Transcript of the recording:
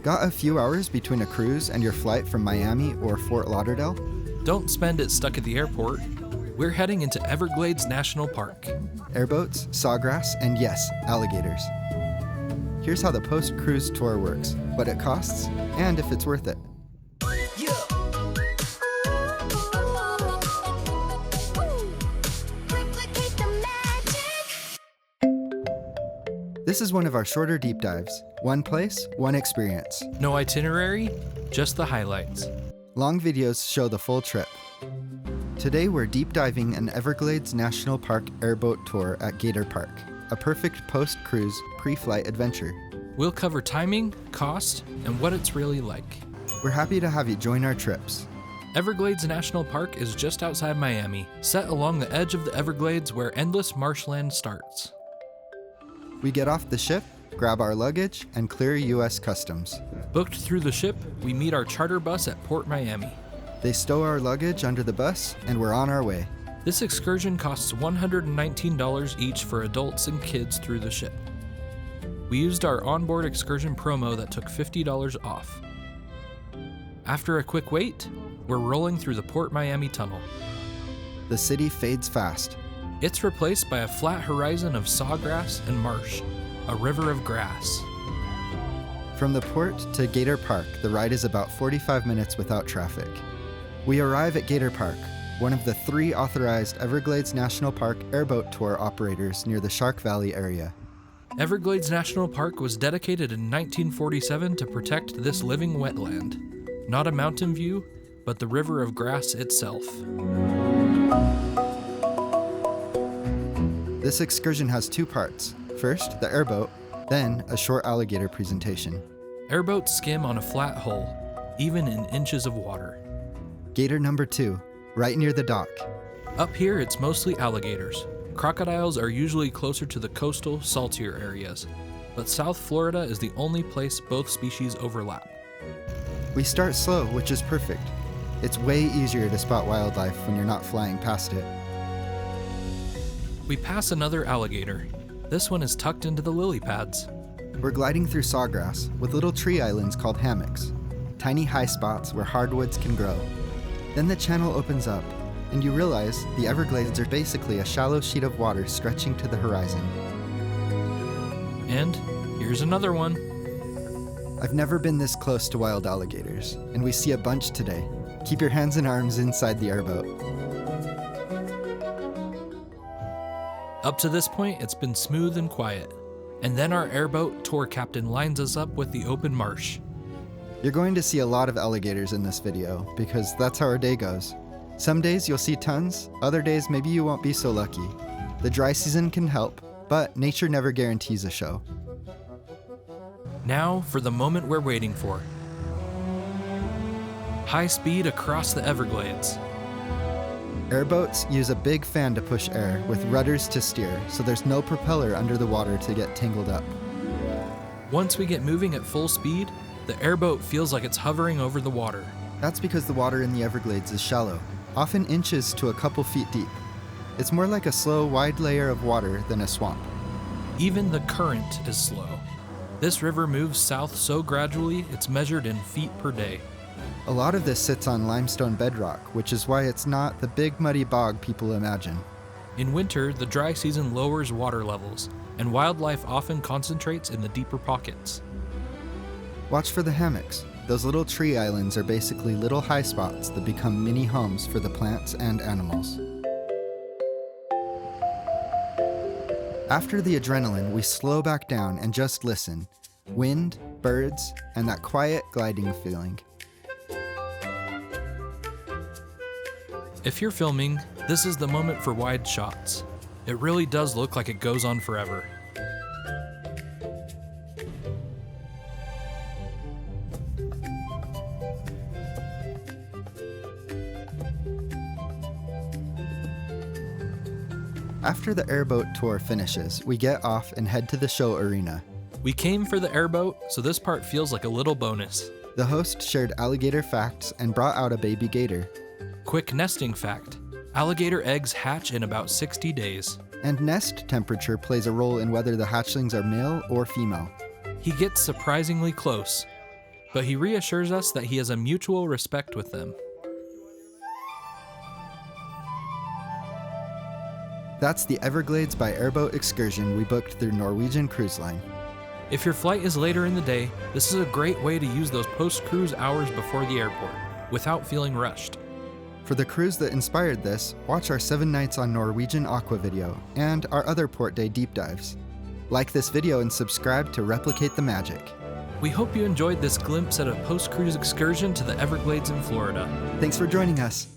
Got a few hours between a cruise and your flight from Miami or Fort Lauderdale? Don't spend it stuck at the airport. We're heading into Everglades National Park. Airboats, sawgrass, and yes, alligators. Here's how the post-cruise tour works, what it costs, and if it's worth it. This is one of our shorter deep dives. One place, one experience. No itinerary, just the highlights. Long videos show the full trip. Today we're deep diving an Everglades National Park airboat tour at Gator Park, a perfect post-cruise, pre-flight adventure. We'll cover timing, cost, and what it's really like. We're happy to have you join our trips. Everglades National Park is just outside Miami, set along the edge of the Everglades where endless marshland starts. We get off the ship, grab our luggage, and clear U.S. Customs. Booked through the ship, we meet our charter bus at PortMiami. They stow our luggage under the bus, and we're on our way. This excursion costs $119 each for adults and kids through the ship. We used our onboard excursion promo that took $50 off. After a quick wait, we're rolling through the PortMiami tunnel. The city fades fast. It's replaced by a flat horizon of sawgrass and marsh, a river of grass. From the port to Gator Park, the ride is about 45 minutes without traffic. We arrive at Gator Park, one of the 3 authorized Everglades National Park airboat tour operators near the Shark Valley area. Everglades National Park was dedicated in 1947 to protect this living wetland. Not a mountain view, but the river of grass itself. This excursion has 2 parts. First, the airboat, then a short alligator presentation. Airboats skim on a flat hull, even in inches of water. Gator number 2, right near the dock. Up here, it's mostly alligators. Crocodiles are usually closer to the coastal, saltier areas, but South Florida is the only place both species overlap. We start slow, which is perfect. It's way easier to spot wildlife when you're not flying past it. We pass another alligator. This one is tucked into the lily pads. We're gliding through sawgrass with little tree islands called hammocks, tiny high spots where hardwoods can grow. Then the channel opens up, and you realize the Everglades are basically a shallow sheet of water stretching to the horizon. And here's another one. I've never been this close to wild alligators, and we see a bunch today. Keep your hands and arms inside the airboat. Up to this point, it's been smooth and quiet. And then our airboat tour captain lines us up with the open marsh. You're going to see a lot of alligators in this video, because that's how our day goes. Some days you'll see tons, other days maybe you won't be so lucky. The dry season can help, but nature never guarantees a show. Now for the moment we're waiting for. High speed across the Everglades. Airboats use a big fan to push air with rudders to steer, so there's no propeller under the water to get tangled up. Once we get moving at full speed, the airboat feels like it's hovering over the water. That's because the water in the Everglades is shallow, often inches to a couple feet deep. It's more like a slow, wide layer of water than a swamp. Even the current is slow. This river moves south so gradually, it's measured in feet per day. A lot of this sits on limestone bedrock, which is why it's not the big muddy bog people imagine. In winter, the dry season lowers water levels, and wildlife often concentrates in the deeper pockets. Watch for the hammocks. Those little tree islands are basically little high spots that become mini homes for the plants and animals. After the adrenaline, we slow back down and just listen. Wind, birds, and that quiet gliding feeling. If you're filming, this is the moment for wide shots. It really does look like it goes on forever. After the airboat tour finishes, we get off and head to the show arena. We came for the airboat, so this part feels like a little bonus. The host shared alligator facts and brought out a baby gator. Quick nesting fact: alligator eggs hatch in about 60 days. And nest temperature plays a role in whether the hatchlings are male or female. He gets surprisingly close. but he reassures us that he has a mutual respect with them. That's the Everglades by Airboat excursion we booked through Norwegian Cruise Line. If your flight is later in the day, this is a great way to use those post-cruise hours before the airport, without feeling rushed. For the cruise that inspired this, watch our 7 Nights on Norwegian Aqua video and our other port day deep dives. Like this video and subscribe to replicate the magic. We hope you enjoyed this glimpse at a post-cruise excursion to the Everglades in Florida. Thanks for joining us.